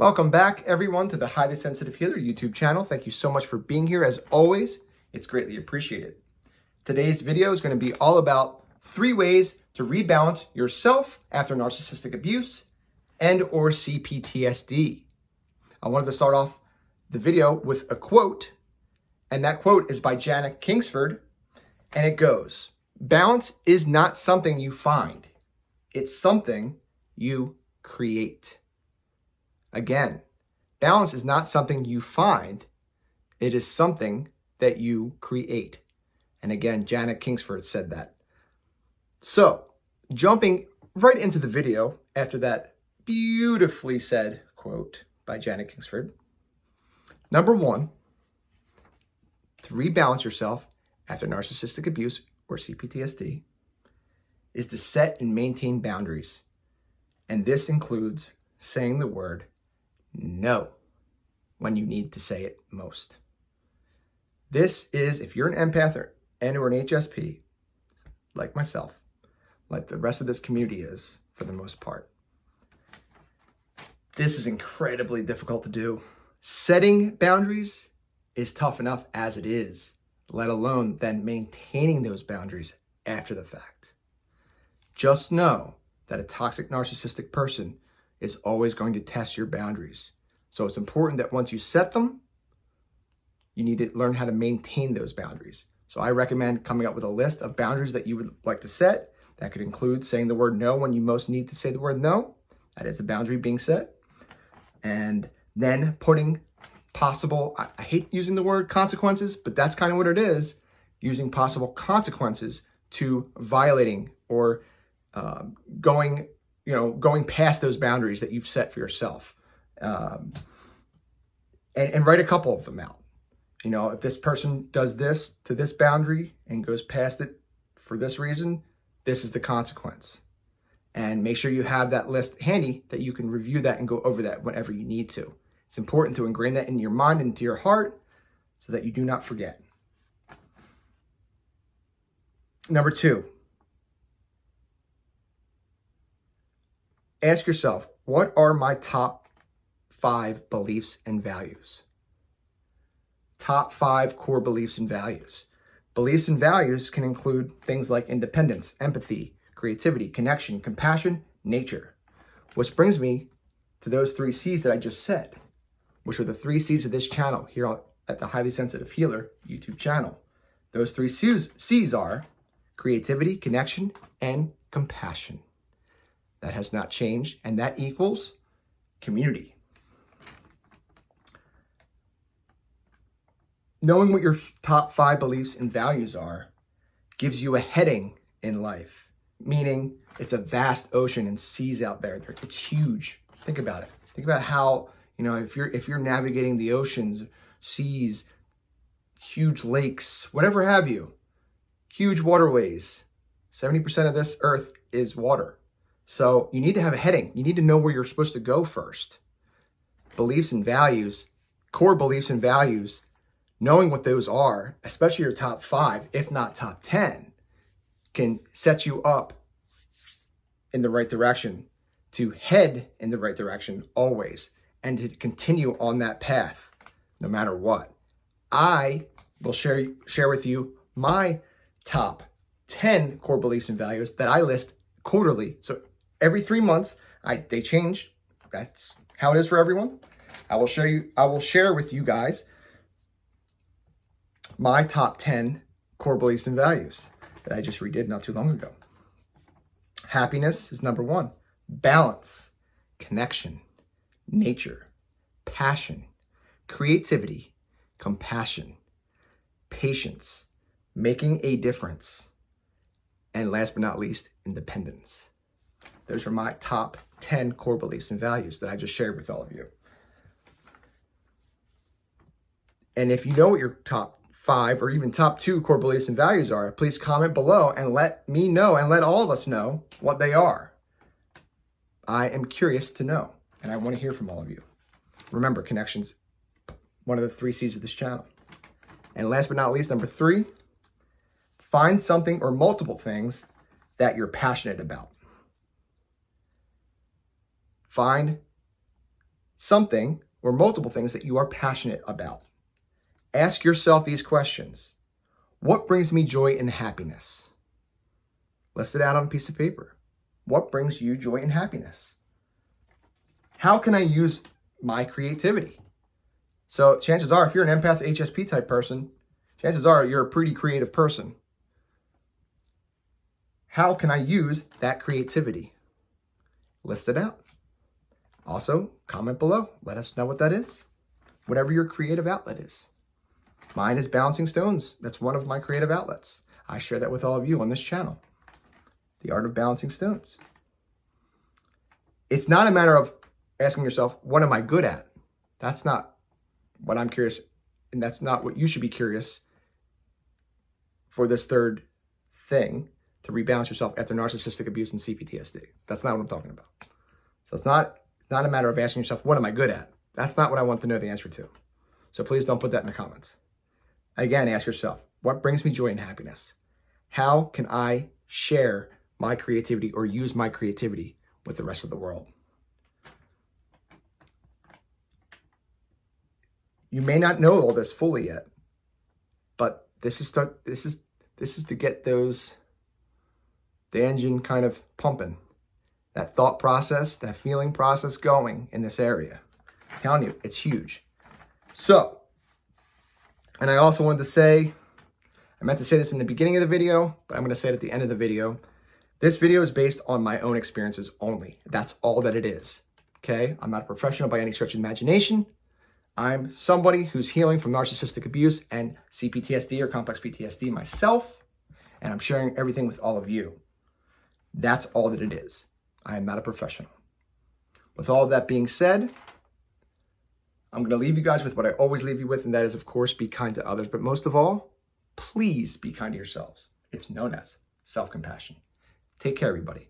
Welcome back, everyone, to the Highly Sensitive Healer YouTube channel. Thank you so much for being here. As always, it's greatly appreciated. Today's video is going to be all about 3 ways to rebalance yourself after narcissistic abuse and or CPTSD. I wanted to start off the video with a quote, and that quote is by Janet Kingsford, and it goes, "Balance is not something you find. It's something you create." Again, balance is not something you find. It is something that you create. And again, Janet Kingsford said that. So, jumping right into the video after that beautifully said quote by Janet Kingsford. Number 1, to rebalance yourself after narcissistic abuse or CPTSD is to set and maintain boundaries. And this includes saying the word no when you need to say it most. This is, if you're an empath or an HSP, like myself, like the rest of this community is for the most part, this is incredibly difficult to do. Setting boundaries is tough enough as it is, let alone then maintaining those boundaries after the fact. Just know that a toxic narcissistic person is always going to test your boundaries. So it's important that once you set them, you need to learn how to maintain those boundaries. So I recommend coming up with a list of boundaries that you would like to set. That could include saying the word no when you most need to say the word no. That is a boundary being set. And then putting possible, I hate using the word consequences, but that's kind of what it is, using possible consequences to violating or going past those boundaries that you've set for yourself. And write a couple of them out. You know, if this person does this to this boundary and goes past it for this reason, this is the consequence. And make sure you have that list handy that you can review that and go over that whenever you need to. It's important to ingrain that in your mind and into your heart so that you do not forget. Number 2, ask yourself, what are my top 5 beliefs and values? Top 5 core beliefs and values. Beliefs and values can include things like independence, empathy, creativity, connection, compassion, nature. Which brings me to those 3 C's that I just said, which are the 3 C's of this channel here at the Highly Sensitive Healer YouTube channel. Those 3 C's are creativity, connection, and compassion. That has not changed, and that equals community. Knowing what your top 5 beliefs and values are gives you a heading in life, meaning it's a vast ocean and seas out there. It's huge. Think about it. Think about how, if you're navigating the oceans, seas, huge lakes, whatever have you, huge waterways. 70% of this earth is water. So you need to have a heading. You need to know where you're supposed to go first. Beliefs and values, core beliefs and values, knowing what those are, especially your top 5, if not top 10, can set you up in the right direction, to head in the right direction always, and to continue on that path no matter what. I will share with you my top 10 core beliefs and values that I list quarterly. So every 3 months, they change. That's how it is for everyone. I will share with you guys my top 10 core beliefs and values that I just redid not too long ago. Happiness is number 1. Balance, connection, nature, passion, creativity, compassion, patience, making a difference, and last but not least, independence. Those are my top 10 core beliefs and values that I just shared with all of you. And if you know what your top 5 or even top 2 core beliefs and values are, please comment below and let me know and let all of us know what they are. I am curious to know, and I want to hear from all of you. Remember, connection's one of the 3 C's of this channel. And last but not least, number 3, find something or multiple things that you're passionate about. Find something or multiple things that you are passionate about. Ask yourself these questions. What brings me joy and happiness? List it out on a piece of paper. What brings you joy and happiness? How can I use my creativity? So chances are, if you're an empath HSP type person, chances are you're a pretty creative person. How can I use that creativity? List it out. Also, comment below. Let us know what that is. Whatever your creative outlet is. Mine is balancing stones. That's one of my creative outlets. I share that with all of you on this channel. The art of balancing stones. It's not a matter of asking yourself, what am I good at? That's not what I'm curious, and that's not what you should be curious for this third thing to rebalance yourself after narcissistic abuse and CPTSD. That's not what I'm talking about. So it's not a matter of asking yourself, what am I good at? That's not what I want to know the answer to. So please don't put that in the comments. Again, ask yourself, what brings me joy and happiness? How can I share my creativity or use my creativity with the rest of the world? You may not know all this fully yet, but this is to get the engine kind of pumping, that thought process, that feeling process going in this area. I'm telling you, it's huge. So, and I also wanted to say, I meant to say this in the beginning of the video, but I'm going to say it at the end of the video. This video is based on my own experiences only. That's all that it is. Okay? I'm not a professional by any stretch of imagination. I'm somebody who's healing from narcissistic abuse and CPTSD or complex PTSD myself, and I'm sharing everything with all of you. That's all that it is. I am not a professional. With all of that being said, I'm going to leave you guys with what I always leave you with, and that is, of course, be kind to others. But most of all, please be kind to yourselves. It's known as self-compassion. Take care, everybody.